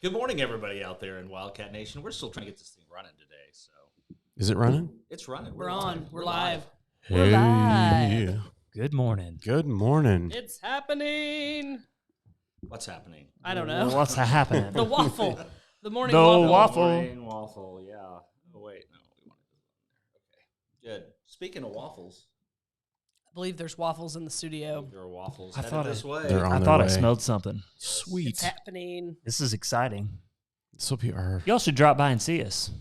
Good morning, everybody out there in Wildcat Nation. We're still trying to get this thing running today, so Is it running? it's running. We're on. We're live. Hey. We're live. Good morning. Good morning. It's happening. What's happening? I don't know. What's happening? The waffle. The morning The waffle. waffle. Morning waffle. Yeah. Oh wait, no. We want to okay. Good. Speaking of waffles, I believe the's waffles in the studio. there are waffles. I headed thought this way. They're on I their thought I way. smelled something. It's Sweet. happening. This is exciting. So are. Y'all should drop by and see us.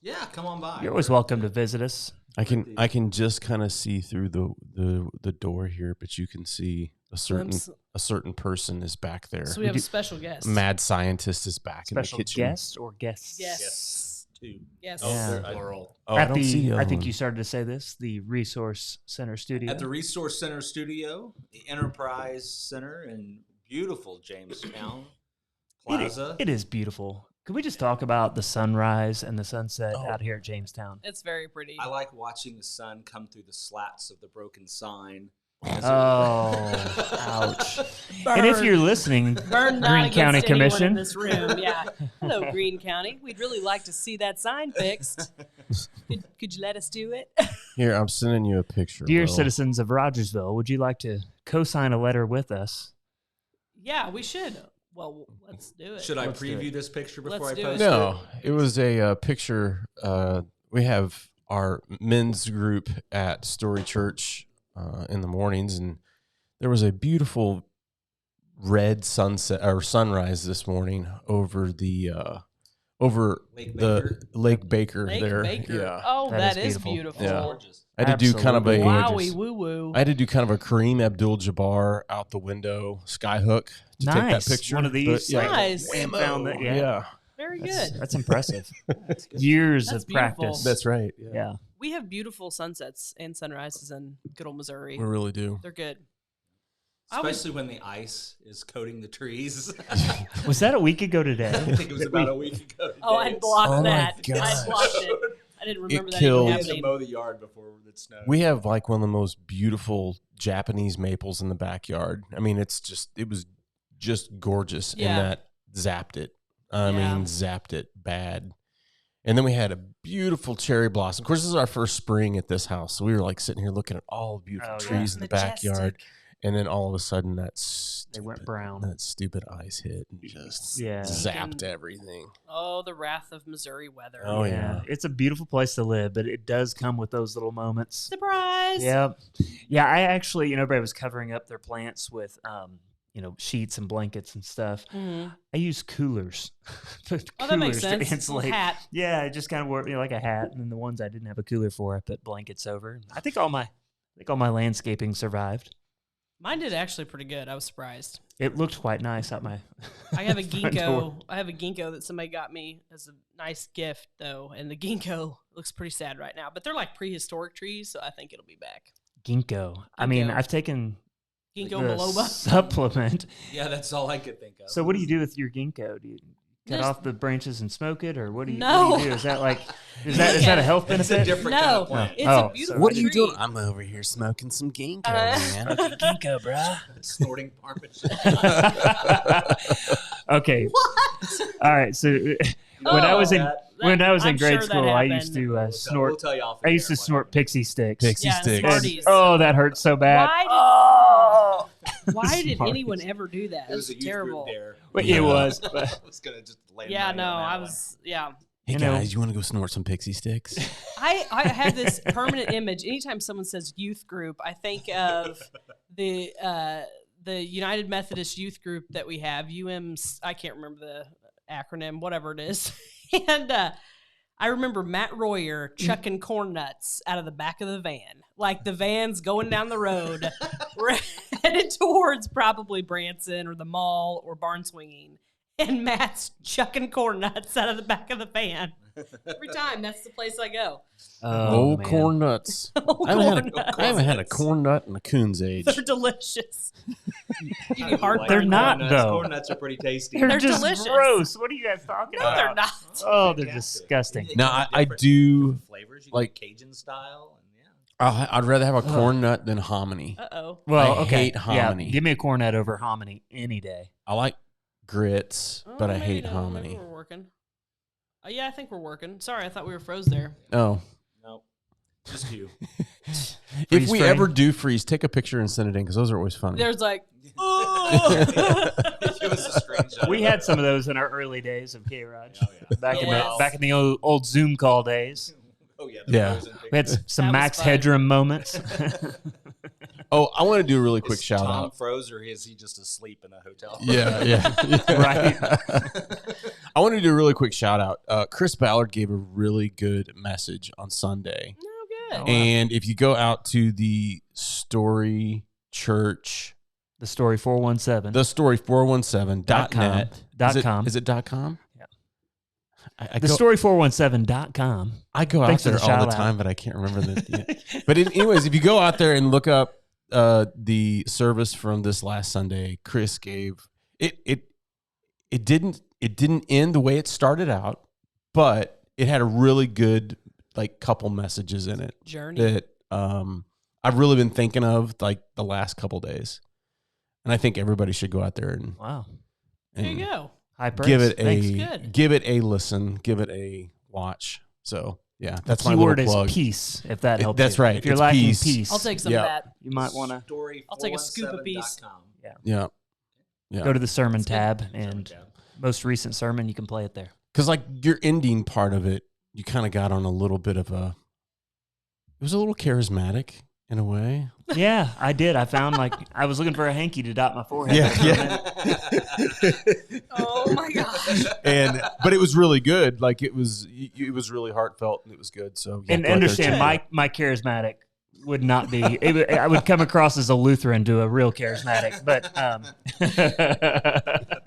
Yeah, come on by. You're always welcome to visit us. I can just kind of see through the door here, but you can see a certain person is back there. So we have a special guest. Mad scientist is back Special in the kitchen. guest or guests? Yes. Two. Yes. Oh, Yeah. they're plural. Oh, I At don't see the, the I other think one. you started to say this, the Resource Center Studio. At the Resource Center Studio, the Enterprise Center in beautiful Jamestown Plaza. It is beautiful. Can we just talk about the sunrise and the sunset out here at Jamestown? It's very pretty. I like watching the sun come through the slats of the broken sign. Oh, ouch. Burn. And if you're listening, Burn not Greene against County anyone Commission. in this room. Yeah. Hello, Greene County. We'd really like to see that sign fixed. Could you let us do it? Here, I'm sending you a picture. Dear Will. citizens of Rogersville, would you like to co-sign a letter with us? Yeah, we should. Well, let's do it. Should I Let's do preview it. this picture before Let's I do post it. No, it was a picture. We have our men's group at Story Church in the mornings, and there was a beautiful red sunset or sunrise this morning over the Lake Baker? Lake Baker Lake there. Baker. Yeah, Oh, That that is is beautiful. beautiful. Yeah. Gorgeous. I had to do kind of a Wowie woo woo. I had to do kind of a Kareem Abdul-Jabbar out the window skyhook to take that Nice. picture. One of these. But, yeah. Nice. And found that, Yeah. Very That's, good. that's impressive. Years That's of practice. beautiful. That's right. Yeah. We have beautiful sunsets and sunrises in good old Missouri. We really do. They're good. I would- Especially when the ice is coating the trees. Was that a week ago today? I think it was about a week ago. Oh, I blocked Oh my that. I gosh. blocked it. I didn't remember that killed- We even had to happening. mow the yard before it snowed. We have like one of the most beautiful Japanese maples in the backyard. I mean, it was just gorgeous, Yeah. and that zapped it. I Yeah. mean, zapped it bad. And then we had a beautiful cherry blossom. Of course, this is our first spring at this house, so we were like sitting here looking at all the beautiful Oh, yeah. trees in the backyard, Majestic. and then all of a sudden They went brown. that stupid ice hit and just Yeah. zapped everything. Oh, the wrath of Missouri weather. Oh, yeah. It's a beautiful place to live, but it does come with those little moments. Surprise. Yep. Yeah, I actually, everybody was covering up their plants with, sheets and blankets and stuff. Mhm. I use coolers. Oh, that makes Coolers to sense. insulate. Hat. Yeah, it just kind of worked like a hat. And then the ones I didn't have a cooler for, I put blankets over. I think all my landscaping survived. Mine did actually pretty good. I was surprised. It looked quite nice out my. I have a front door. ginkgo. I have a ginkgo that somebody got me as a nice gift, though, and the ginkgo looks pretty sad right now. But they're like prehistoric trees, so I think it'll be back. Ginkgo. I mean, Ginkgo. I've taken Ginkgo the biloba. supplement. Yeah, that's all I could think of. So what do you do with your ginkgo? Do you cut Just- off the branches and smoke it, or what do you, No. what do you do? Is that like is that a health It's benefit? a different kind No, of plant. it's Oh, a beautiful. What are you tree. doing? I'm over here smoking some ginkgo, man. ginkgo, bruh. Snorting parmesan. Okay. What? All right. So when I was in I'm grade sure that school, I used happened. to We'll snort. tell you off I used air to what snort happened. pixie sticks. Pixie Yeah, sticks. Smarties. Oh, that hurts so bad. Why did, Oh. why did Smarties. anyone ever do that? It was That's a youth terrible. group there. Well, Yeah. it was. I But was gonna just land Yeah, money no, on that I one. was. Yeah, Hey You know- guys, you want to go snort some pixie sticks? I have this permanent image. Anytime someone says youth group, I think of the United Methodist Youth Group that we have. I can't remember the acronym, whatever it is, and I remember Matt Royer chucking corn nuts out of the back of the van. Like the van's going down the road. We're headed towards probably Branson or the mall or barn swinging. And Matt's chucking corn nuts out of the back of the van. Every time. That's the place I go. Oh, man. corn nuts. Oh, I haven't, corn nuts. I haven't had a corn nut in a coon's age. They're delicious. Give I you do heartburn. like They're corn not, nuts. though. Corn nuts are pretty tasty. They're They're just delicious. gross. What are you guys talking No, about? they're not. Oh, they're Fantastic. disgusting. They No, come in I different- do different flavors. You like- can do Cajun style. And yeah. I'd rather have a corn nut than hominy. Uh-oh. Well, I okay. hate hominy. Yeah, give me a corn nut over hominy any day. I like grits, but I maybe hate no, hominy. maybe we're working. Yeah, I think we're working. Sorry, I thought we were froze there. Oh. Nope. Just you. If Freeze we frame. ever do freeze, take a picture and send it in because those are always funny. There's like, Give us a screenshot. We had some of those in our early days of K-ROG. Oh, yeah. Back in the old Zoom call days. Oh, yeah. Yeah. We had some That was Max fun. Headroom moments. Oh, I want to do a really Is quick shout Tom out. froze, or is he just asleep in a hotel? Yeah. Right. I want to do a really quick shout out. Chris Ballard gave a really good message on Sunday. oh, good. wow. And if you go out to the Story Church, The Story 417. the story417.net. .com. Is it .com? Yeah. I The go, story417.com. I go out Thanks for there the all the shout out. time, but I can't remember the. Yeah. But anyways, if you go out there and look up the service from this last Sunday, Chris gave it. It didn't end the way it started out, but it had a really good couple messages in it Journey. that I've really been thinking of the last couple days, and I think everybody should go out there and Wow. There you go. High praise. give it Thanks. Good. give it a listen, give it a watch. So yeah, that's The my keyword little is plug. peace, if that It- helps. that's you. right. If you're It's lacking peace. peace, I'll take some Yeah. of that. you might want to I'll take a scoop apiece. Yeah, go to the sermon That's good. tab and most recent sermon. You can play it there. because your ending part of it, you kind of got on a little bit of a. It was a little charismatic in a way. Yeah, I did. I found I was looking for a hanky to dot my forehead. Oh my gosh. But it was really good. It was really heartfelt and it was good. So yeah, And go out there, understand, check it my charismatic would not be. I would come across as a Lutheran to a real charismatic, but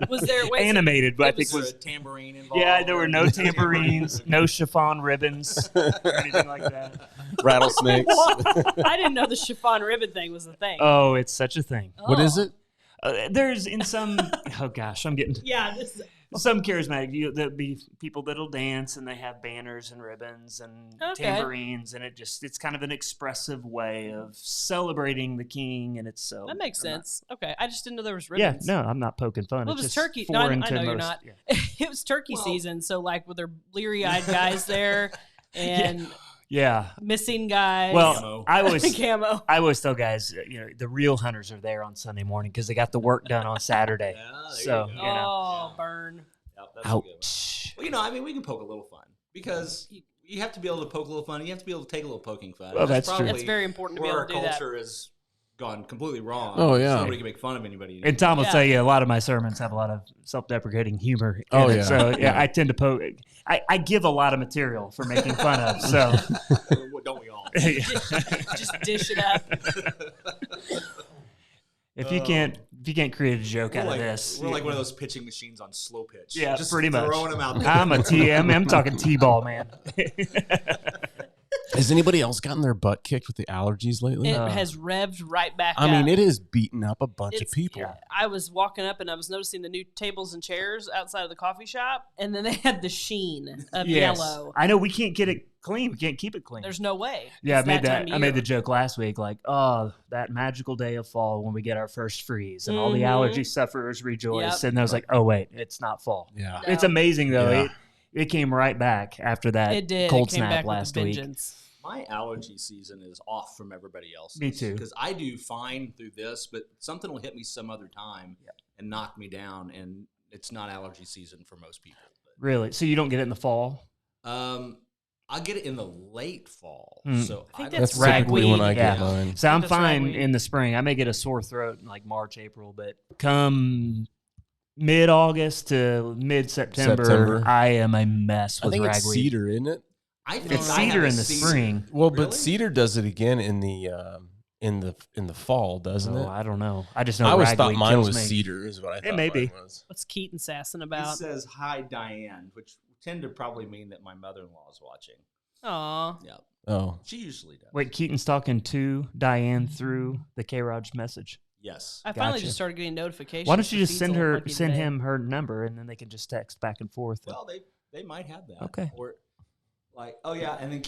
Was there wait, animated? But I think Was there was a tambourine involved? yeah. There were no tambourines, no chiffon ribbons, or anything like that. out. Rattlesnakes. What? I didn't know the chiffon ribbon thing was a thing. Oh, it's such a thing. What is it? There's in some. Oh gosh, I'm getting Yeah. This, some charismatic. There'll be people that'll dance and they have banners and ribbons and Okay. tambourines, and it's kind of an expressive way of celebrating the king, and it's so that makes I'm not- sense. Okay. I just didn't know there was Yeah, ribbons. no, I'm not poking fun. Well, it's it was just turkey. No, I foreign know to you're most- not. yeah. It was turkey Well- season, so with their bleary-eyed guys there and Yeah. missing guys. Well, Camo. I always camo. I always tell guys, the real hunters are there on Sunday morning because they got the work done on Saturday. Yeah, there So, you go. you know. Oh, burn. Yep, that's a good one. Ouch. Well, we can poke a little fun because you have to be able to poke a little fun. You have to be able to take a little poking fun. Well, that's true. probably That's very important to be where able our to do that. culture has gone completely wrong. Oh, yeah. Nobody can make fun of anybody. And Tom will Yeah. tell you a lot of my sermons have a lot of self-deprecating humor. In Oh, it. yeah. So Yeah. I tend to poke. I give a lot of material for making fun of. So Don't we all? Just dish it up. if you can't create a joke out We're of like, this, we're like one of those pitching machines on slow pitch. Yeah, just pretty much. throwing them out there. I'm a TM. I'm talking T-ball, man. Has anybody else gotten their butt kicked with the allergies lately? It has revved right back I mean, up. it has beaten up a bunch of It's- people. I was walking up and I was noticing the new tables and chairs outside of the coffee shop, and then they had the sheen of Yes. yellow. I know we can't get it clean. We can't keep it clean. There's no way. Yeah, It's I made time that. of I made year. the joke last week, oh, that magical day of fall when we get our first freeze, and all the Mhm. allergy sufferers rejoice. Yep. And I was like, oh wait, it's not fall. Yeah. No. It's amazing though. Yeah. It came right back after that It did. cold it came snap back last with a week. vengeance. My allergy season is off from everybody else. Me too. Because I do fine through this, but something will hit me some other time and knock me down, and it's not allergy season for most people. Really? So you don't get it in the fall? I get it in the late fall. Mm. So I think don't- That's Ragweed. typically when I Yeah. get mine. So I'm That's fine ragweed. in the spring. I may get a sore throat in like March, April, but come mid-August to mid-September, September. I am a mess I with think ragweed. it's cedar, isn't it? I think It's I have cedar a in the season. spring. Well, Really? but cedar does it again in the fall, doesn't Oh, it? I don't know. I just know I always thought ragweed mine kills was me. cedar. Is what I thought. may be. mine was. What's Keaton sassing It about? says, "Hi, Diane," which tend to probably mean that my mother-in-law is watching. Aw. Yeah, Oh, she usually does. Wait, Keaton's talking to Diane through the K-ROG message. Yes. I finally Gotcha. just started getting notifications. Why don't you The just feed's send a little her, funky send today. him her number, and then they can just text back and forth. Well, they might have that. Okay. Or like, oh yeah, and then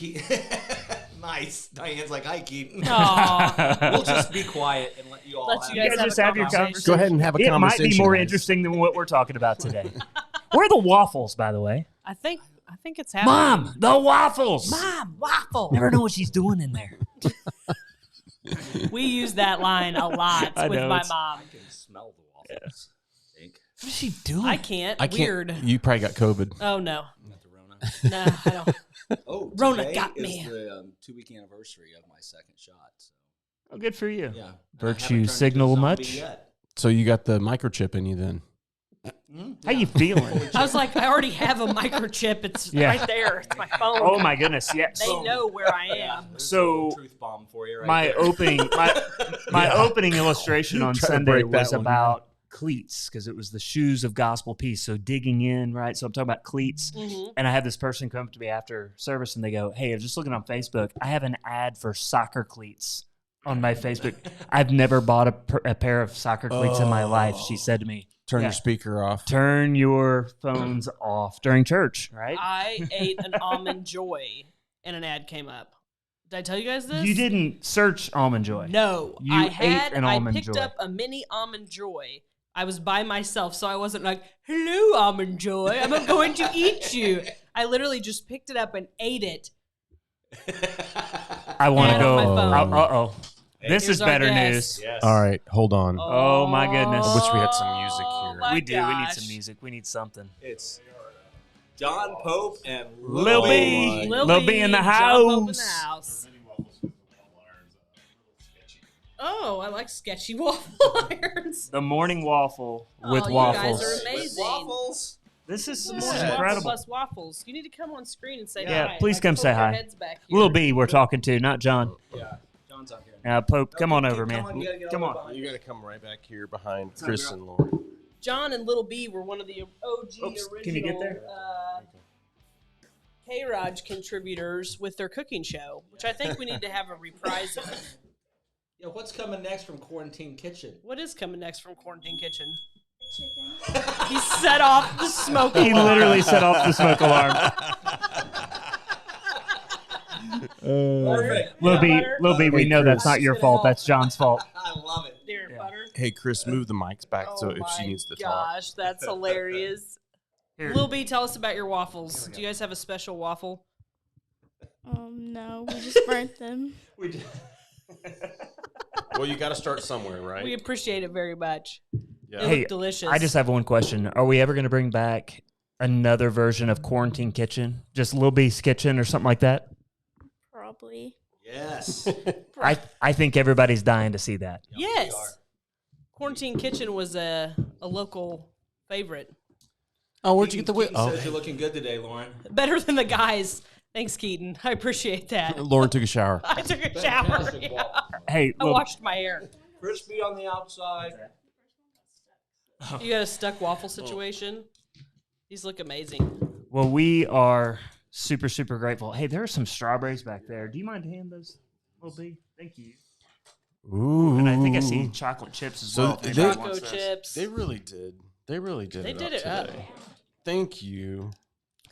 Nice. Diane's like, hi, Keaton. Aw. We'll just be quiet and let you all Let have you You guys guys just have your conversation. Go ahead and have a It conversation. might be more guys. interesting than what we're talking about today. Where are the waffles, by the way? I think it's happening. Mom, the waffles. Mom, waffle. Never know what she's doing in there. We use that line a lot I with know, my it's- mom. I can smell the waffles. I think. What is she doing? I can't. I can't. Weird. You probably got COVID. Oh no. Not the Rona. No, I don't. Oh, Rona today got is me. the 2-week anniversary of my second shot. So Oh, good for you. yeah. And I Virtue haven't turned into a signal zombie much? yet. So you got the microchip in you then? How you feeling? I was like, I already have a microchip. It's Yeah. right there. It's my phone. Oh my goodness, yes. They know where I am. So, There's a little truth bomb for you right my there. opening my opening illustration on Try to Sunday break that was one. about cleats because it was the shoes of gospel peace. So digging in, right? So I'm talking about cleats. Mhm. And I had this person come up to me after service and they go, "Hey, I'm just looking on Facebook. I have an ad for soccer cleats on my Facebook. I've never bought a pair of soccer cleats in my life." She said to me, Turn Yeah. your speaker off. "Turn your phones off during church, right?" I ate an almond joy, and an ad came up. Did I tell you guys this? You didn't search Almond Joy. No, You I ate had. an I Almond picked Joy. up a mini almond joy. I was by myself, so I wasn't like, "Hello, almond joy. I'm going to eat you." I literally just picked it up and ate it. I want to And on go. my phone. Uh-oh. This Here's is our better guest. news. Yes. All right, hold on. Oh, my goodness. I wish we had some music Oh, here. my We do. We need gosh. some music. We need something. It's John Pope and Lil B. Lil Lil B in the John Pope in the house. house. Oh, I like sketchy waffle irons. The morning waffle with Oh, you waffles. guys are amazing. Waffles. This is The this morning is waffle incredible. plus waffles. You need to come on screen and say Yeah, hi. please Like, come poke say your hi. heads back here. Lil B, we're talking to, not John. Yeah. John's out here. Pope, come on over, Come man. on, you gotta get Come all the way on. behind You us. got to come right back here behind Chris and Lauren. John and Little B were one of the OG Oops, original can you get there? K-ROG contributors with their cooking show, which I think we need to have a reprise of. Yeah, what's coming next from Quarantine Kitchen? What is coming next from Quarantine Kitchen? He set off the smoke He alarm. literally set off the smoke alarm. Perfect. Lil B, Butter. Lil B, we Hey, know that's Chris. not your fault. That's John's fault. I love it. Dear Yeah. butter. Hey, Chris, move the mics back so Oh if she my needs to talk. gosh, that's hilarious. Here. Lil B, tell us about your waffles. Do you guys have a special waffle? No, we just burnt them. Well, you got to start somewhere, right? We appreciate it very much. Yeah. They Hey, look delicious. I just have one question. Are we ever going to bring back another version of Quarantine Kitchen? Just Lil B's Kitchen or something like that? Probably. Yes. I think everybody's dying to see that. Yes. Quarantine Kitchen was a local favorite. Oh, where'd you get the Keaton whip? says you're looking good today, Lauren. Better than the guys. Thanks, Keaton. I appreciate that. Lauren took a shower. I took a shower. Fantastic Yeah. waffles. Hey, I Lil, washed my hair. Crispy on the outside. You got a stuck waffle situation? These look amazing. well, we are super, super grateful. Hey, there are some strawberries back there. Do you mind handing those, Lil B? Thank you. Ooh. And I think I see chocolate chips as So well. if they- anybody Choco wants those. chips. They really did. They really did. They it did up it up. today. Thank you.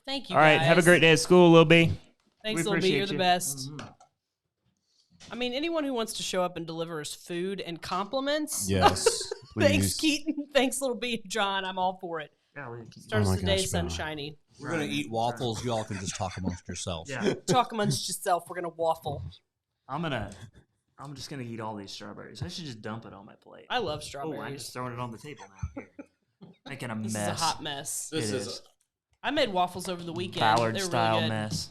Thank you, All right, guys. have a great day at school, Lil B. Thanks, We Lil B. You're appreciate the you. best. I mean, anyone who wants to show up and deliver us food and compliments. Yes. Please. Thanks, Keaton. Thanks, Little B. John. I'm all for it. Starts Oh my the day gosh, sunshiny. We're going to eat waffles. You all can just talk amongst yourselves. Yeah, Talk amongst yourself. We're gonna waffle. I'm just gonna eat all these strawberries. I should just dump it on my plate. I love Oh, I'm strawberries. just throwing it on the table now. Here. Making a This mess. is a hot mess. This It is is. I made waffles over the weekend. Ballard they were style really good. mess.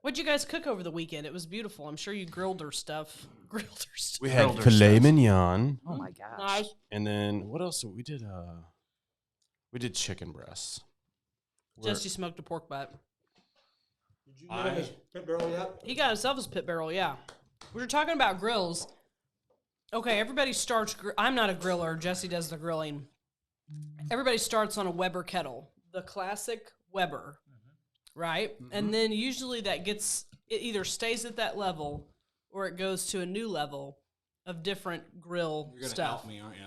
What'd you guys cook over the weekend? It was beautiful. I'm sure you grilled her stuff. Grilled her stuff. We had Grilled filet stuff. mignon, Oh my gosh. Nice. and then what else? We did. We did chicken breasts. We're- Jesse smoked a pork butt. Did you get his pit barrel yet? He got himself his pit barrel, yeah. We were talking about grills. Okay, everybody starts. I'm not a griller. Jesse does the grilling. Everybody starts on a Weber kettle, the classic Weber, right? And then usually it either stays at that level or it goes to a new level of different grill You're going to stuff. help me, aren't you?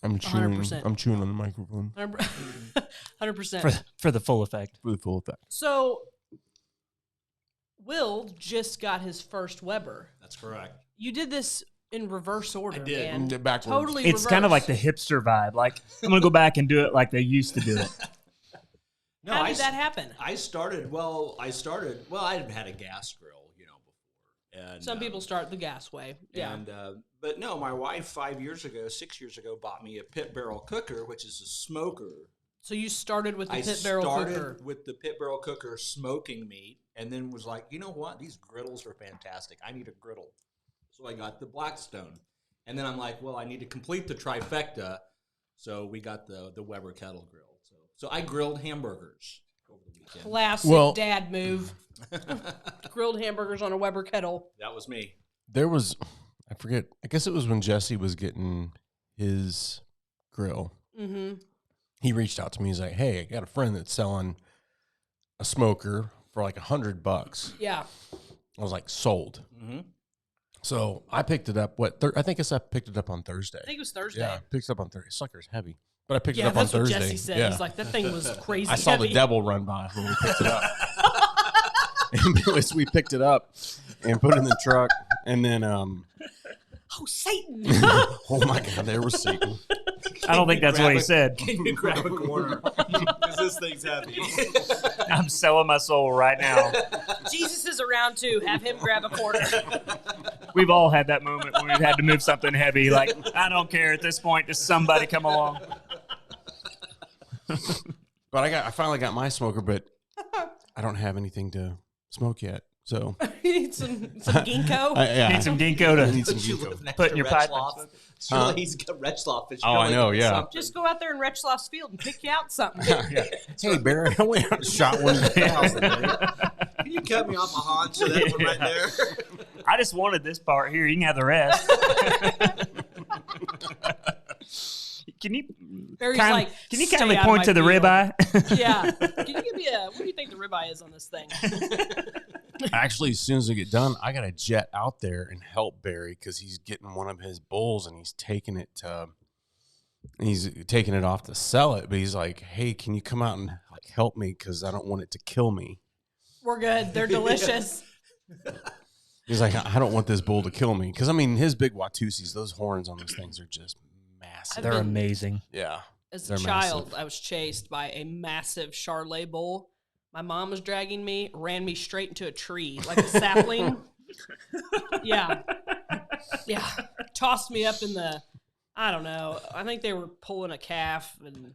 I'm chewing. 100%. I'm chewing on the microphone 100%. For the full effect. for the full effect. So, Will just got his first Weber. That's correct. You did this in reverse order, I did. man. Backwards. Totally It's kind of like reversed. the hipster vibe. Like, I'm going to go back and do it like they used to do it. No, How did that happen? I started. Well, I had had a gas grill, before. And Some people start the gas way. Yeah. And but no, my wife 6 years ago, bought me a pit barrel cooker, which is a smoker. So you started with the I pit barrel started cooker. with the pit barrel cooker smoking meat, and then was like, you know what? These griddles are fantastic. I need a griddle. So I got the Blackstone. And then I'm like, well, I need to complete the trifecta. So we got the Weber kettle grill. So I grilled hamburgers over the weekend. Classic dad move. Grilled hamburgers on a Weber kettle. That was me. There was, I forget, I guess it was when Jesse was getting his grill. Mm-hmm. He reached out to me. He's like, hey, I got a friend that's selling a smoker for like $100. Yeah. I was like, sold. Mm-hmm. So I picked it up. I think I picked it up on Thursday. I think it was Thursday. Yeah, picked it up on Thursday. Sucker's heavy. But I picked it Yeah, up on that's what Thursday. Jesse said. Yeah. He's like, that thing was crazy I saw heavy. the devil run by when we picked it up. Anyways, we picked it up and put it in the truck. And then, Oh, Satan. oh my God, there was Satan. I don't think that's what he said. Can you grab a corner? Because this thing's heavy. I'm selling my soul right now. Jesus is around too. Have him grab a quarter. We've all had that moment when we've had to move something heavy. Like, I don't care at this point. Just somebody come along. But I finally got my smoker, but I don't have anything to smoke yet. So Need some ginkgo. Need some ginkgo to need some Don't you ginkgo. live next Put to in your pipe. Retzloff? Surely he's got Retzloff. It's Oh, I really know, yeah. something. Just go out there in Retzloff's field and pick you out something. Hey, Barry, I went out and shot one of the house today. Can you cut me off a haunch of that one right there? I just wanted this part here. You can have the rest. Can you Barry's kind- like, can you "Stay kindly out of point my to the field." ribeye? Yeah. Can you give me what do you think the ribeye is on this thing? Actually, as soon as we get done, I got to jet out there and help Barry because he's getting one of his bulls and he's taking it off to sell it. But he's like, "Hey, can you come out and like help me because I don't want it to kill me." We're good. They're delicious. He's like, "I don't want this bull to kill me," because I mean, his big Watusis, those horns on those things are just massive. They're been- amazing. Yeah, As they're a child, massive. I was chased by a massive Charlet bull. My mom was dragging me, ran me straight into a tree like a sapling. Yeah. Yeah. Tossed me up in the, I don't know. I think they were pulling a calf and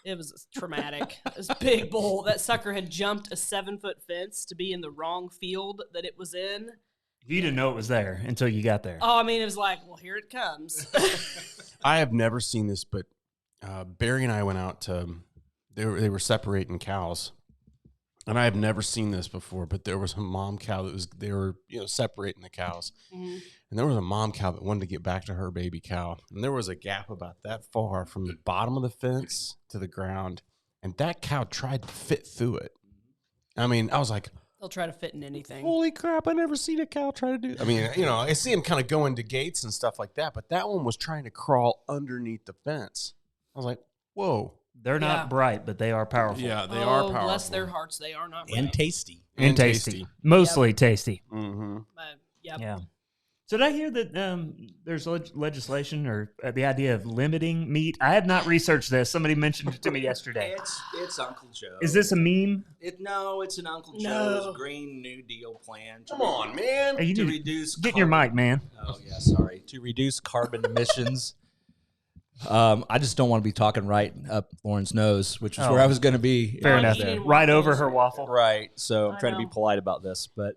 it was traumatic. This big bull. That sucker had jumped a 7-foot fence to be in the wrong field that it was in. You didn't know it was there until you got there. Oh, I mean, it was like, well, here it comes. I have never seen this, but Barry and I went out to. They were separating cows, and I have never seen this before. But there was a mom cow they were separating the cows, Mhm. and there was a mom cow that wanted to get back to her baby cow, and there was a gap about that far from the bottom of the fence to the ground, and that cow tried to fit through it. I mean, I was like, They'll try to fit in anything. holy crap, I never seen a cow try to do. I mean, I see them kind of go into gates and stuff like that, but that one was trying to crawl underneath the fence. I was like, whoa. They're Yeah. not bright, but they are powerful. Yeah, they oh, are powerful. bless their hearts. They are not And right. tasty. And tasty. Mostly tasty. Mm-hmm. Yep. Yeah. So did I hear that there's legislation or the idea of limiting meat? I have not researched this. Somebody mentioned it to me yesterday. It's Uncle Joe. Is this a meme? It's an Uncle No. Joe's Green New Deal plan. Come on, man. Hey, you To need reduce to get in your mic, man. Oh yeah, sorry. To reduce carbon emissions. I just don't want to be talking right up Lauren's nose, which is Oh. where I was going to be. Fair I'm enough. eating Right over waffles. her waffle. Right. So I'm I trying to be know. polite about this, but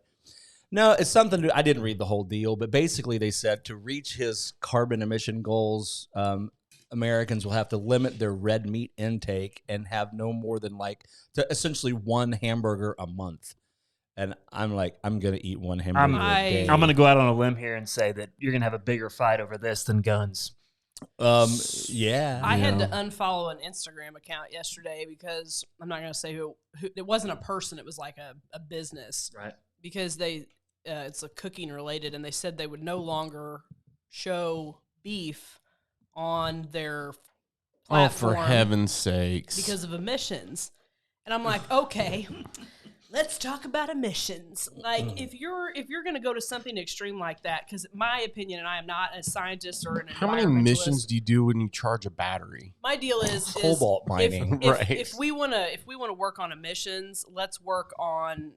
no, it's something I didn't read the whole deal, but basically they said to reach his carbon emission goals, Americans will have to limit their red meat intake and have no more than essentially one hamburger a month. And I'm like, I'm going to eat one hamburger a day. I'm going to go out on a limb here and say that you're going to have a bigger fight over this than guns. Yeah. I had to unfollow an Instagram account yesterday because I'm not going to say who. It wasn't a person. It was like a business. Right. Because it's a cooking related, and they said they would no longer show beef on their Oh, for platform heaven's sakes. because of emissions. And I'm like, okay, let's talk about emissions. Like if you're going to go to something extreme like that, because my opinion, and I am not a scientist or an How many environmentalist, emissions do you do when you charge a battery? my deal is Cobalt mining. If we want to work on emissions, let's work on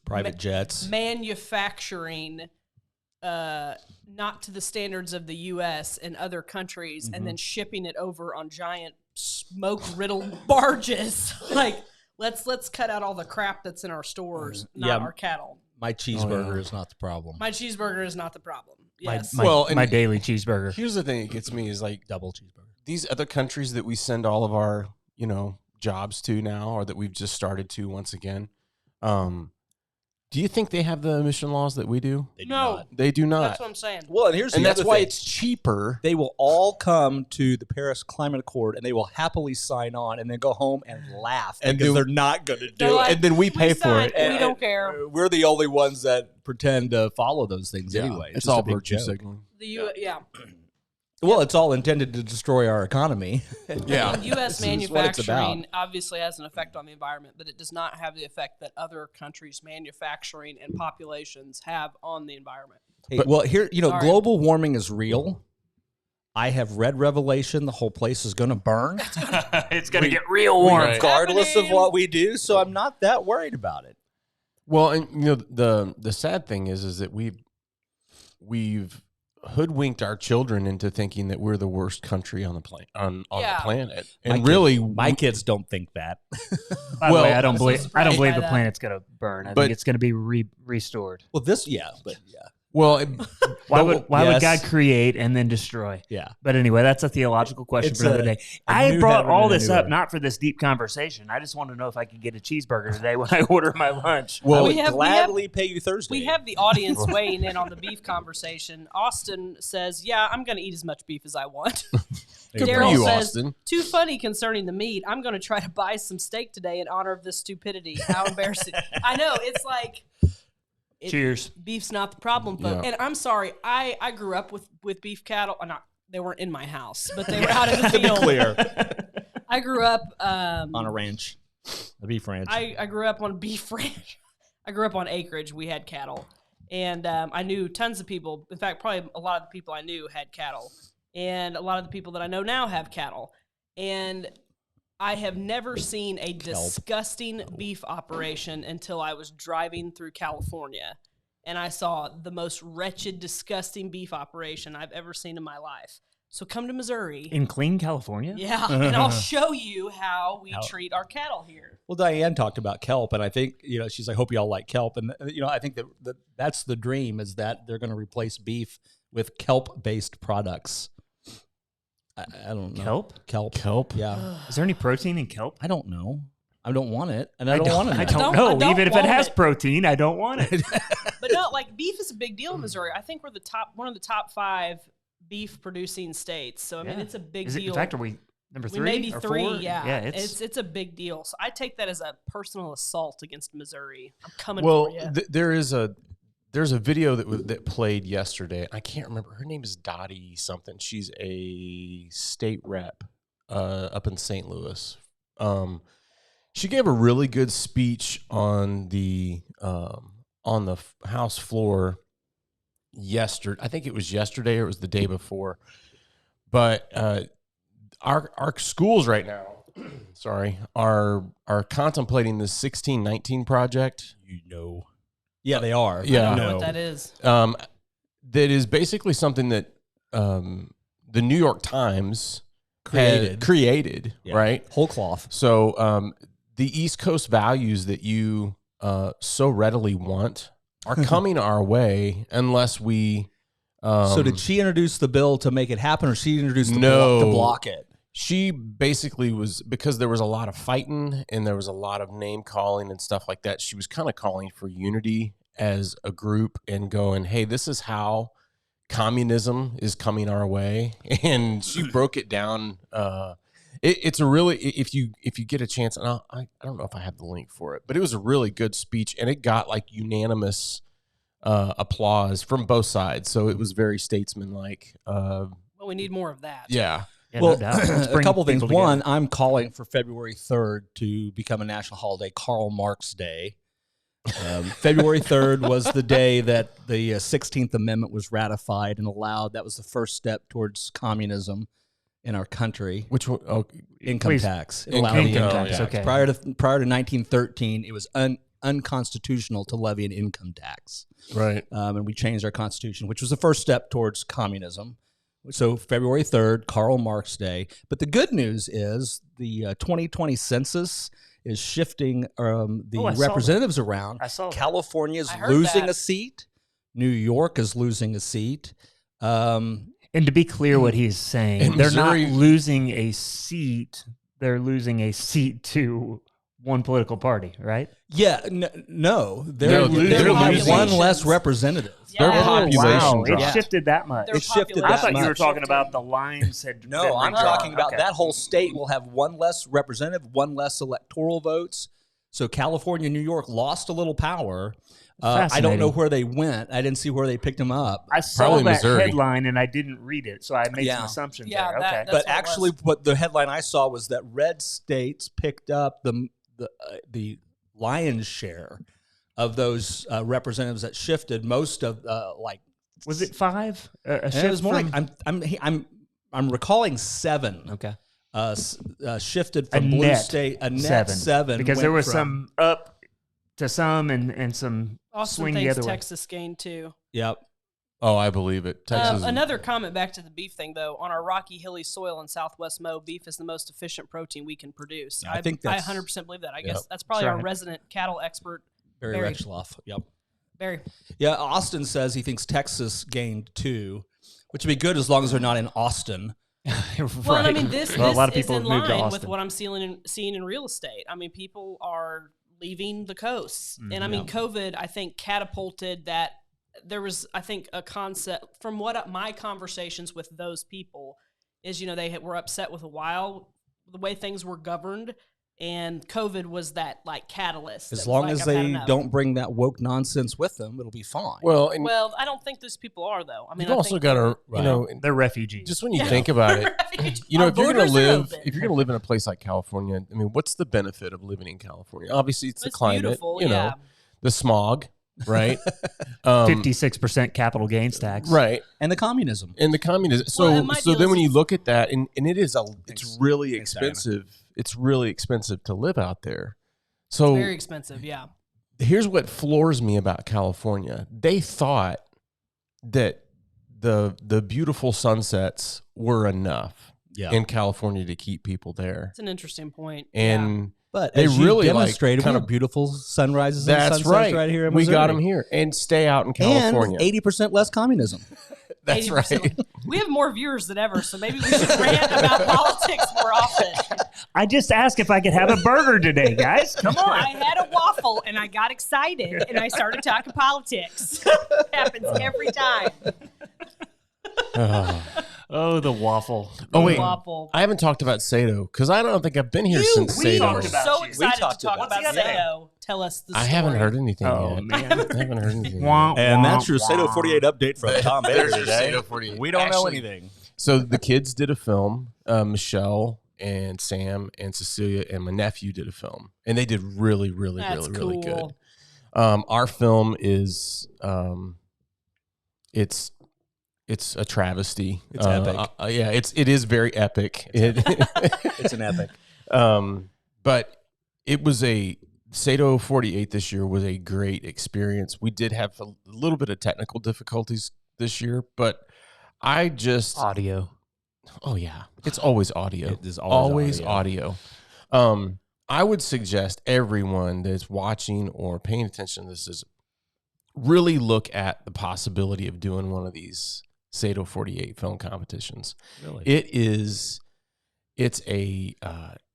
Private jets. manufacturing not to the standards of the U.S. and other countries, and then shipping it over on giant smoke-riddled barges. Like, let's cut out all the crap that's in our stores, not our cattle. My cheeseburger is not the problem. My cheeseburger is not the problem. Yes. My daily cheeseburger. Here's the thing that gets me is like Double cheeseburger. these other countries that we send all of our, jobs to now, or that we've just started to once again. Do you think they have the emission laws that we do? They do No. not. They do not. That's what I'm saying. Well, and here's the And that's other why thing. it's cheaper. They will all come to the Paris Climate Accord, and they will happily sign on, and then go home and laugh And because do- they're not going to They're do like, it. And then we pay for signed, it. we don't care. We're the only ones that pretend to follow those things anyway. It's just all a big virtue joke. signaling. Yeah. Well, it's all intended to destroy our economy. Yeah. And U.S. This is what it's manufacturing about. obviously has an effect on the environment, but it does not have the effect that other countries' manufacturing and populations have on the environment. Hey, well, here, Sorry. global warming is real. I have read Revelation. The whole place is going to burn, It's going to get real warm. regardless of happening. what we do. So I'm not that worried about it. Well, and the sad thing is that we've hoodwinked our children into thinking that we're the worst country on the planet on Yeah. the planet. My And kids- really, my kids don't think that. By the way, I I'm don't so believe surprised by the that. planet's going to burn. I But- think it's going to be restored. Well, this, yeah, but yeah, well, Why would yes. God create and then destroy? yeah. But anyway, that's a theological question It's for another a- day. a I new brought heaven all and a this new up earth. not for this deep conversation. I just want to know if I could get a cheeseburger today when I order my lunch. Well, We we have- gladly pay you Thursday. We have the audience weighing in on the beef conversation. Austin says, "Yeah, I'm going to eat as much beef as I want." good for Daryl you, says, Austin. "Too funny concerning the meat. I'm going to try to buy some steak today in honor of this stupidity. How embarrassing!" I know, it's like Cheers. beef's not the problem, folks. Yeah. And I'm sorry, I grew up with beef cattle. Not they weren't in my house, but they were out in the to be field. clear, I grew up on a ranch, a beef ranch. I grew up on a beef ranch. I grew up on acreage. We had cattle. And I knew tons of people. In fact, probably a lot of the people I knew had cattle. And a lot of the people that I know now have cattle. And I have never seen a disgusting beef operation until I was driving through California. And I saw the most wretched, disgusting beef operation I've ever seen in my life. So come to Missouri. In clean California? Yeah, and I'll show you how we treat our cattle here. Well, Diane talked about kelp, and I think she's like, "Hope you all like kelp," and I think that that's the dream, is that they're going to replace beef with kelp-based products. I don't know. Kelp. Yeah, Is there any protein in kelp? I don't know. I don't want it, and I don't want to. I know. don't I know. don't Even if it want has it. protein, I don't want it. But no, like beef is a big deal in Missouri. I think we're one of the top 5 beef producing states. So I mean, Yeah. it's a big Is it, deal. in fact, are we number 3? We may be or 3. 4? Yeah, it's it's a big deal. So I take that as a personal assault against Missouri. I'm coming Well, for you. there's a video that played yesterday. I can't remember. Her name is Dottie something. She's a state rep up in St. Louis. She gave a really good speech on the House floor yesterday. I think it was yesterday or it was the day before. But our schools right now, are contemplating this 1619 project. Yeah, they are. Yeah. I don't know No. what that is. That is basically something that the New York Times Created. created, Yeah. right? Whole cloth. So the East Coast values that you so readily want are coming our way unless we. So did she introduce the bill to make it happen, or she introduced the No. to block it? She basically was, because there was a lot of fighting and there was a lot of name calling and stuff like that. She was kind of calling for unity as a group and going, "Hey, this is how communism is coming our way." And she broke it down. It's a really, if you get a chance, and I don't know if I have the link for it, but it was a really good speech, and it got like unanimous applause from both sides. So it was very statesmanlike. Well, we need more of that. Yeah. Yeah, Well, no doubt. Let's a bring couple things. people together. One, I'm calling for February 3rd to become a national holiday, Karl Marx Day. February 3rd was the day that the 16th Amendment was ratified and allowed. That was the first step towards communism in our country. Which one? Oh, Income Please. tax. It Income allowed the tax, income yeah. tax. Okay. Prior to 1913, it was unconstitutional to levy an income tax. right. And we changed our constitution, which was the first step towards communism. So February 3rd, Karl Marx Day. But the good news is the 2020 census is shifting the I saw representatives around. I saw that. California is I heard losing that. a seat. New York is losing a seat. And to be clear, what he's saying, In they're Missouri- not losing a seat. They're losing a seat to one political party, right? Yeah, no, they're No, losing they're one losing. less representative. Their Yeah. population Wow, dropped. it shifted that much. Their It shifted I that thought you were much. talking about the lines had. No, been I'm redrawn. talking about Okay. that whole state will have one less representative, one less electoral votes. So California, New York lost a little power. I don't know Fascinating. where they went. I didn't see where they picked them up. I saw Probably that Missouri. headline and I didn't read it, so I made Yeah. some assumptions Yeah, there. that- Okay. that's But what it actually, was. what the headline I saw was that red states picked up the lion's share of those representatives that shifted. Most of Was it 5? A it shift was more from- like I'm recalling 7. okay. Shifted A from blue net state a net 7 because there went was from- some up to some and some Austin swing the thinks other way. Texas gained too. Yep. Oh, I believe it. Texas. Another comment back to the beef thing, though. On our rocky, hilly soil in Southwest Mo, beef is the most efficient protein we can produce. I think I that's- 100% believe that. I Yep. guess that's probably That's our right. resident cattle expert. Barry Barry. Rechloff. Yep. Barry. Yeah, Austin says he thinks Texas gained 2, which would be good as long as they're not in Austin. Well, and I mean, this Well, a lot of is people in have moved to line with Austin. what I'm seeing in real estate. I mean, people are leaving the coasts, and I Mhm. mean, COVID, I think, catapulted that. There was, I think, a concept from what my conversations with those people is, they were upset with the way things were governed, and COVID was that like catalyst. As that was long like, as "I've had they enough." don't bring that woke nonsense with them, it'll be fine. well, and Well, I don't think those people are though. I mean, you've I also think got to, Right. They're refugees. just when you Yeah. think about it, you know, Our if you're going borders to are live, open. if you're going to live in a place like California, I mean, what's the benefit of living in California? Obviously, it's the It's climate, beautiful, you know, yeah. the smog, right? 56% capital gains tax. Right. And the communism. And the communism. Well, So, and my so deal then is when you it's- look at that, and it is it's really Thanks, Diana. expensive. It's really expensive to live out there. It's So very expensive. Yeah. here's what floors me about California. They thought that the beautiful sunsets were enough Yeah. in California to keep people there. It's an interesting point. And But they as you really, like, demonstrated, kind we of- have beautiful sunrises and that's sunsets right here in we Missouri. got them here and stay out in California. And 80% less communism. That's 80%. right. We have more viewers than ever, so maybe we should rant about politics more often. I just asked if I could have a burger today, guys. Come on. I had a waffle and I got excited and I started talking politics. Happens every time. Oh, the waffle. Oh, wait. Waffle. I haven't talked about Sato because I don't think I've been here since we Sato. talked about So you. excited to talked talk about about it. Sato. Tell us the I story. haven't heard anything Oh, yet. man. I haven't heard anything. Wah, yet. And wah, that's your wah. Sato 48 update from Tom Baker There's your today. Sato 48. We don't know Actually, anything. So the kids did a film. Michelle and Sam and Cecilia and my nephew did a film, and they did really, really, That's really, really good. cool. Our film is it's a travesty. It's epic. Yeah, it is very epic. It's an epic. But it was a Sato 48 this year was a great experience. We did have a little bit of technical difficulties this year, but I just Audio. oh yeah, it's always audio. It is always audio. I would suggest everyone that's watching or paying attention to this is really look at the possibility of doing one of these Sato 48 film competitions. Really? It's a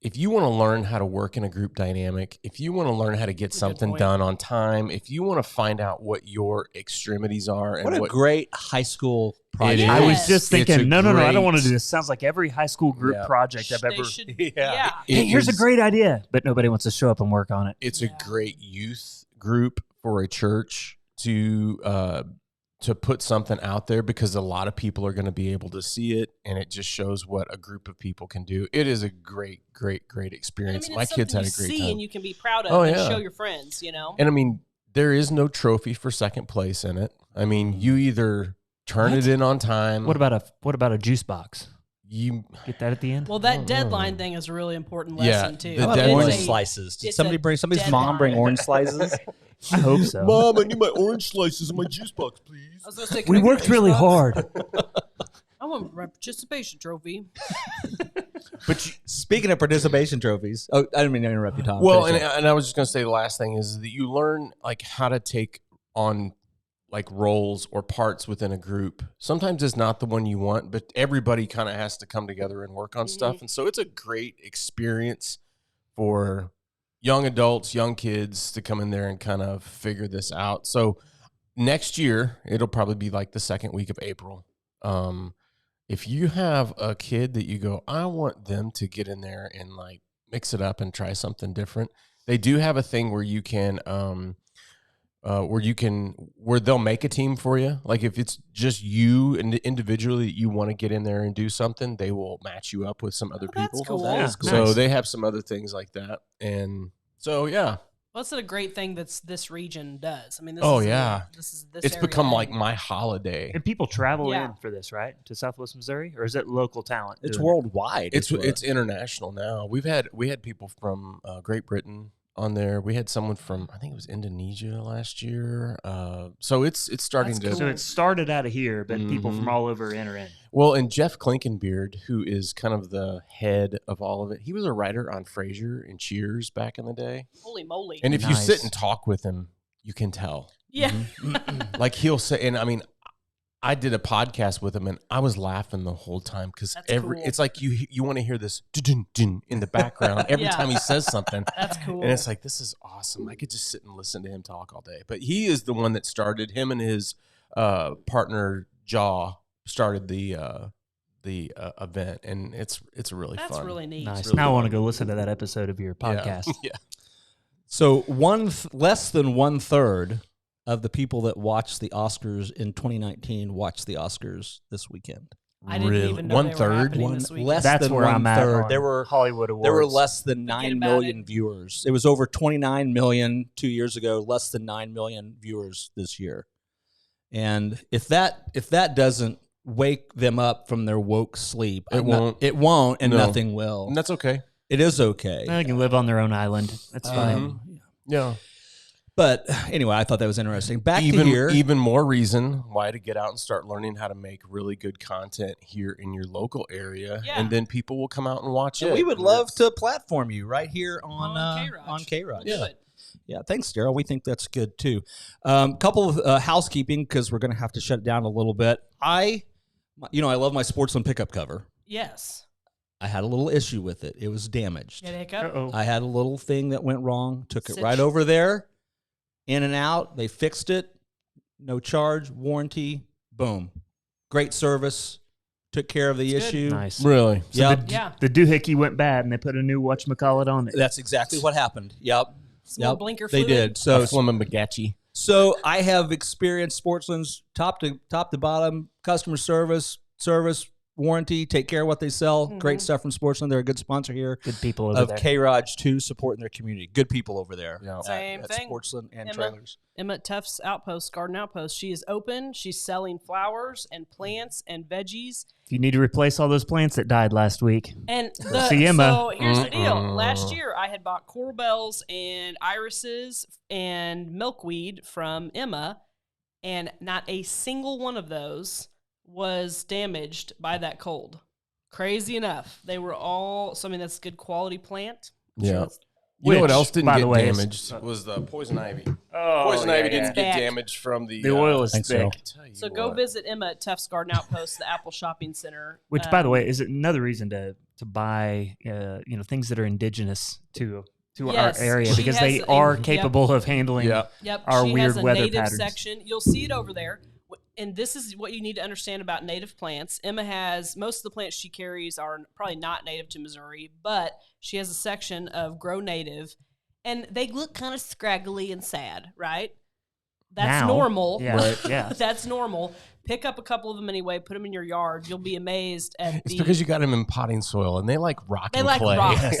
if you want to learn how to work in a group dynamic, if you want to learn how to get That's a good something point. done on time, if you want to find out what your extremities are and What a what great high school project. It I is. was Yes. just It's a thinking, no, I don't want to great- do this. Sounds like every high school group Yeah. project I've They ever. should, Yeah. yeah. Hey, it here's a is- great idea, but nobody wants to show up and work on it. It's Yeah. a great youth group for a church to put something out there because a lot of people are going to be able to see it, and it just shows what a group of people can do. It is a great, great, great And I experience. mean, My it's kids had a something great you see time. and you can be proud of Oh, and yeah. show your friends, you know? And I mean, there is no trophy for second place in it. I mean, you either turn it in on time. What about a juice box? You Get that at the end? Well, that deadline thing is a really important Yeah, lesson too. the How about deadline- orange It's a- slices? Did it's somebody a bring somebody's deadline. mom bring orange slices? I hope so. Mom, I need my orange slices in my juice box, please. I was gonna say, can We I get worked juice really box? hard. I want my participation trophy. But Speaking of participation trophies, I didn't mean to interrupt you, Tom. well, Finish and, up. and I was just gonna say the last thing is that you learn like how to take on like roles or parts within a group. Sometimes it's not the one you want, but everybody kind of has to come together and work on stuff. And so it's a great experience for young adults, young kids to come in there and kind of figure this out. So next year, it'll probably be like the second week of April. If you have a kid that you go, I want them to get in there and like mix it up and try something different. They do have a thing where you can, where they'll make a team for you. Like if it's just you and individually that you want to get in there and do something, they will match you up with some other That's people. cool. That is cool. So Nice. they have some other things like that. And so, yeah, Well, that's a great thing that's this region does. I mean, this Oh, is yeah. this it's area become thing. like my holiday. And people travel Yeah. in for this, right? To Southwest Missouri, or is it local talent? It's doing it? worldwide. It's what- it's international now. We had people from Great Britain on there. We had someone from I think it was Indonesia last year. So it's starting That's to cool. So it started out of here, but people from Mhm. all over enter in. well. And Jeff Klinkenbeard, who is kind of the head of all of it, he was a writer on Frasier and Cheers back in the day. Holy moly! And if you Nice. sit and talk with him, you can tell. yeah, Like he'll say, and I mean, I did a podcast with him, and I was laughing the whole time because That's cool. it's like you want to hear this dun-dun-dun in the background every Yeah. time he says something. that's cool. And it's like, this is awesome. I could just sit and listen to him talk all day. But he is the one that started, him and his partner, Jaw, started the event. And it's really that's fun. really neat. Nice. really now I want to fun. go listen to that episode of your Yeah. podcast. Yeah. So less than 1/3 of the people that watched the Oscars in 2019 watched the Oscars this weekend. I didn't Really? even know they were 1/3? happening this weekend. Less That's than where I'm at. 1/3. on There were Hollywood Awards. There were less than 9 about million it. viewers. It was over 29 million 2 years ago, less than 9 million viewers this year. And if that doesn't wake them up from their woke sleep, It won't. It won't, and No. nothing will. And that's okay. It is okay. They can live on their own island. That's fine. Yeah. But anyway, I thought that was interesting. Back even to here. even more reason why to get out and start learning how to make really good content here in your local area, Yeah. and then people will come out and watch and it. we would love to platform you right here on K-ROG. on K-ROG. Do it. Yeah, thanks, Daryl. We think that's good too. Couple of housekeeping because we're going to have to shut it down a little bit. I love my Sportsman pickup cover. Yes. I had a little issue with it. It was damaged. Get a hiccup. Uh-oh. I had a little thing that went wrong. Took it Sitch. right over there, in and out. They fixed it. No charge, warranty. Boom. Great service. Took care of the It's good. issue. Nice. really. So Yep. Yeah. the doohickey went bad, and they put a new whatchamacallit on it. That's exactly what happened. Yep. Small Yep. blinker They fluid. did. So Slim Bagachi. So I have experienced Sportsman's top to bottom customer service, warranty, take care of what they sell. Great stuff from Sportsman. They're a good sponsor here Good people over of there. K-ROG too, supporting their community. Good people over there. Yeah. Same at thing. Sportsman and Emma. Trailers. Emma at Tufts Outpost, Garden Outpost. She is open. She's selling flowers and plants and veggies. If you need to replace all those plants that died last week, And See Emma. so here's the deal. Mm-mm. Last year I had bought coral bells and irises and milkweed from Emma, and not a single one of those was damaged by that cold. Crazy enough. They were all, so I mean, that's good quality plant. I'm sure Yeah. that's- You know what Which, else didn't by get the way, is- damaged was the poison ivy. oh, Poison ivy didn't get Back. damaged from the The oil is Thanks, thick. Daryl. Tell you So go what. visit Emma at Tufts Garden Outpost, the Apple Shopping Center. Which, by the Um, way, is another reason to buy things that are indigenous to Yes, our area, she because has they a- are yep. capable of handling. Yeah. Yep, our she weird has a weather native patterns. section. You'll see it over there. And this is what you need to understand about native plants. Emma has most of the plants she carries are probably not native to Missouri, but she has a section of grow native, and they look kind of scraggly and sad, right? That's Now. normal. Yeah, yeah. That's normal. Pick up a couple of them anyway. Put them in your yard. You'll be amazed at It's because you got them in potting soil, and they like rock They and like clay. rocks.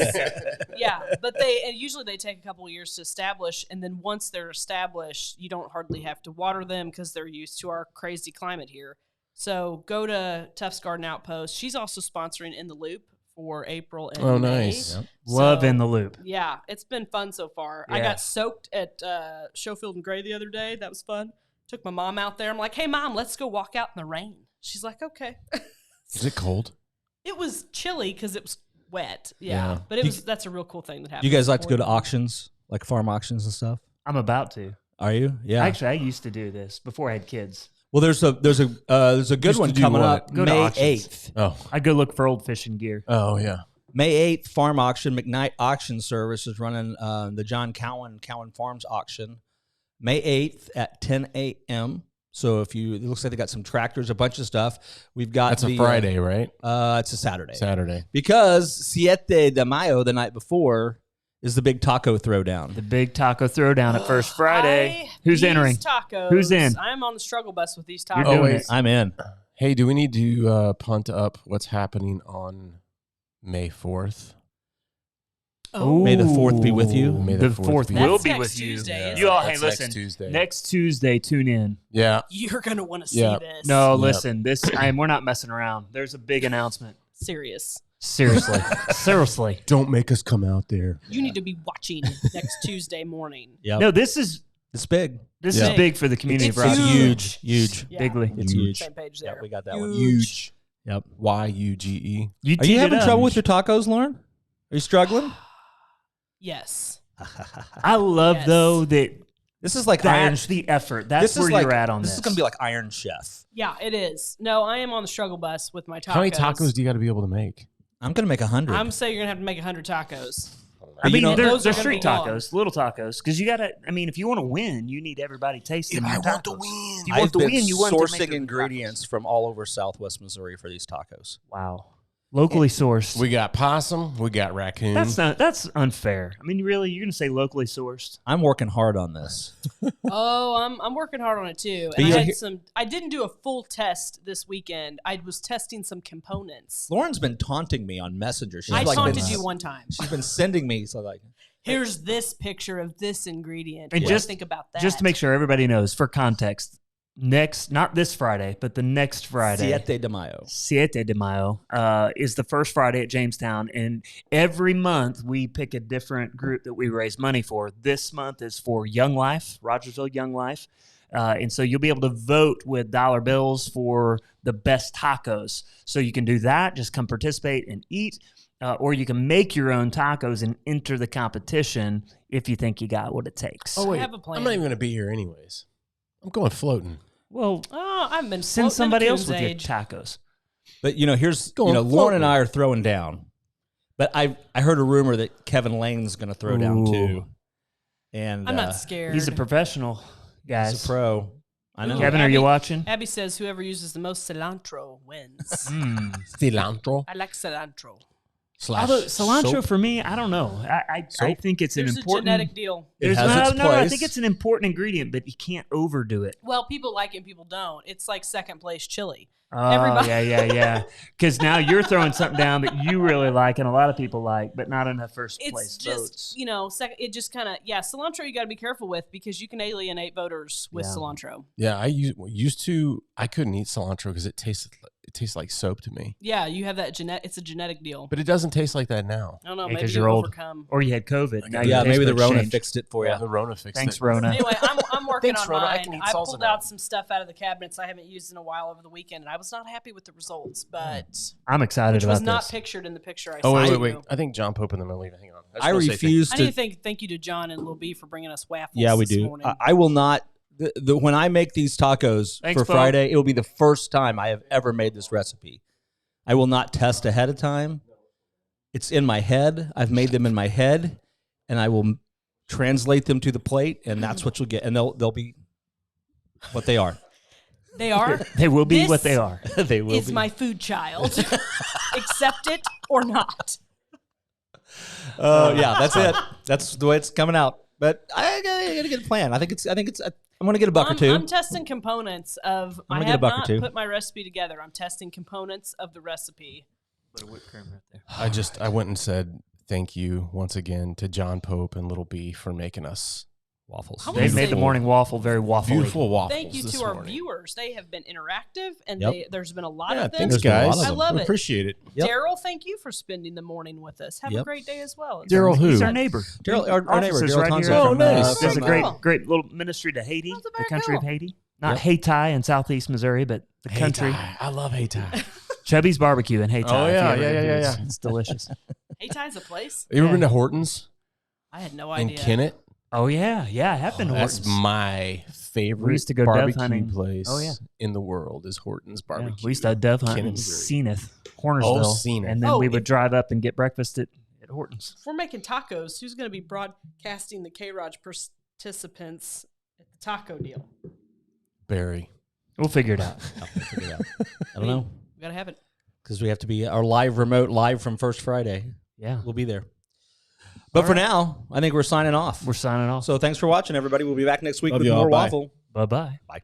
Yeah, but usually they take a couple of years to establish, and then once they're established, you don't hardly have to water them because they're used to our crazy climate here. So go to Tufts Garden Outpost. She's also sponsoring In the Loop for April and Oh, May. nice. Yep. Love So, In the Loop. Yeah, it's been fun so far. I Yeah. got soaked at Schofield and Gray the other day. That was fun. Took my mom out there. I'm like, hey, Mom, let's go walk out in the rain. She's like, okay. Is it cold? It was chilly because it was wet. Yeah. But that's a real cool thing that happened. You guys like to go to auctions, like farm auctions and stuff? I'm about to. Are you? Yeah. Actually, I used to do this before I had kids. Well, there's a good Used one to do coming what? up Go to May auctions. 8th. Oh, I'd go look for old fishing gear. oh yeah. May 8th, farm auction. McKnight Auction Service is running the John Cowan Farms auction May 8th at 10 a.m. So it looks like they got some tractors, a bunch of stuff. We've got That's a Friday, right? It's a Saturday. Saturday. Because Siete de Mayo, the night before, is the big taco throwdown. The big taco throwdown at First Friday. Who's these entering? Tacos, Who's in? I'm on the struggle bus with these You're tacos. doing wait. it. I'm in. Hey, do we need to punt up what's happening on May 4th? Oh. May the 4th be with you. May The the 4th be That's will be next with you. Tuesday, You all, hey, That's next listen. Tuesday. Next Tuesday, tune in. Yeah. You're gonna want to see Yeah. this. No, Yep. listen. We're not messing around. There's a big announcement. Serious. Seriously, seriously. Don't make us come out there. You need to be watching next Tuesday morning. Yep. No, this is It's big. Yeah. big for the community It's of Rocky. Huge. Huge. Yeah. Bigly. It's huge. Same page Yeah, there. we got that one. Huge. Yep. YUGE. You Are you teed having it up. trouble with your tacos, Lauren? Are you struggling? Yes. I love Yes. though that This is like Iron. that's the effort. That's This is where like, you're at on this. This is going to be like Iron Chef. Yeah, it is. No, I am on the struggle bus with my tacos. How many tacos do you got to be able to make? I'm going to make 100. I'm saying you're gonna have to make 100 tacos. I you mean, know- they're Those are gonna street be gone. tacos, little tacos, because you gotta. I mean, if you want to win, you need everybody tasting. your tacos. win. If you want I've to been win, you want to make sourcing your ingredients from all over Southwest Missouri for these tacos. Wow, locally sourced. We got possum. We got raccoon. That's unfair. I mean, really, you're gonna say locally sourced? I'm working hard on this. Oh, I'm working hard on it too. But And you I know, had here- I didn't do a full test this weekend. I was testing some components. Lauren's been taunting me on Messenger. She's I like taunted been, you one time. She's been sending me Here's this picture of this ingredient. And What do you just- think about that. Just to make sure everybody knows, for context, not this Friday, but the next Friday. Siete de Mayo. Siete de Mayo is the first Friday at Jamestown, and every month we pick a different group that we raise money for. This month is for Young Life, Rogersville Young Life, and so you'll be able to vote with dollar bills for the best tacos. So you can do that, just come participate and eat, or you can make your own tacos and enter the competition if you think you got what it takes. Oh, wait. I have a plan. I'm not even going to be here anyways. I'm going floating. Well, Oh, I've been send floating somebody at else Coon's with your age. tacos. But here's Going Lauren floating. and I are throwing down. But I heard a rumor that Kevin Lane's going to throw down Ooh. too. And I'm not scared. He's a professional, guys. He's a pro. I know. Kevin, are you watching? Abby says whoever uses the most cilantro wins. Cilantro. I like cilantro. Although cilantro soap. for me, I don't know. I think it's an There's important. a genetic deal. It has its I place. think it's an important ingredient, but you can't overdo it. Well, people like it and people don't. It's like second place chili. Oh, Everybody- yeah. Because now you're throwing something down that you really like and a lot of people like, but not enough first It's place just, votes. second. It just kind of, cilantro you got to be careful with because you can alienate voters with Yeah. cilantro. Yeah, I used to. I couldn't eat cilantro because it tastes like soap to me. Yeah, you have that it's a genetic deal. But it doesn't taste like that now. I don't know, Yeah, maybe 'cause you you're old. overcome. Or you had COVID. Now your Yeah, taste maybe the buds Rona changed. fixed it for you. The Rona fixed Thanks, it. Rona. Anyway, I'm working Thanks, on Rhoda. I mine. can eat I salsa pulled now. out some stuff out of the cabinets I haven't used in a while over the weekend, and I was not happy with the results, but I'm excited which about was not this. pictured in the picture I Oh sent wait. you. I think John Pope and them are leaving. Hang on. I refuse I need to. to thank you to John and Lil B for bringing us waffles. Yeah, we this do. morning. I will not. When I make these tacos Thanks, for Bo. Friday, it will be the first time I have ever made this recipe. I will not test ahead of time. It's in my head. I've made them in my head, and I will translate them to the plate, and that's what you'll get. And they'll be what they are. They are. They will be This what they are. They will Is be. my food child. Accept it or not. Yeah, that's it. That's the way it's coming out. But I gotta get a plan. I think it's I'm gonna get a buck or two. I'm testing components of. I'm gonna I get a have buck or not two. put my recipe together. I'm testing components of the recipe. Put a whipped cream right there. I went and said thank you once again to John Pope and Little B for making us Waffles. I They wanna made say- the morning waffle very waffly. beautiful waffles. Thank you this to our morning. viewers. They have been interactive, and Yep. there's been a lot Yeah, of them. thanks, There's been a lot guys. of I them. love We it. appreciate it. Yep. Daryl, thank you for spending the morning with us. Have a Yep. great day as well. Daryl who? He's our neighbor. Daryl, our neighbor, Office is Daryl right Thompson. here. Oh, nice. Does a Very great, cool. great little ministry to Haiti, That's the very country of cool. Haiti. Not Yep. Haiti in southeast Missouri, but the country. Hayti. I love Hayti. Chubby's Barbecue in Haiti. Oh, if you yeah, ever yeah, do. yeah, It's- yeah. It's delicious. Hey, Ty's a place. You ever Yeah. been to Hortons I had no in idea. Kennett? Oh yeah, yeah. I have been to That's Hortons. my favorite We used to go dove barbecue hunting. place Oh, yeah. in the world is Hortons Yeah, Barbecue. we used to dove hunt Kennett, in Missouri. Zenith, Hornersville, Zenith. and then Oh, we would if- drive up and get breakfast at Hortons. If we're making tacos, who's going to be broadcasting the K-ROG participants at the taco deal? Barry. We'll figure it out. I'll figure it out. I don't know, We got to have it. because we have to be our live from First Friday. Yeah, We'll be there. But for now, I think we're signing off. we're signing off. So thanks for watching, everybody. We'll be back next week Love with y'all. more Bye. Waffle. Bye bye. Bye.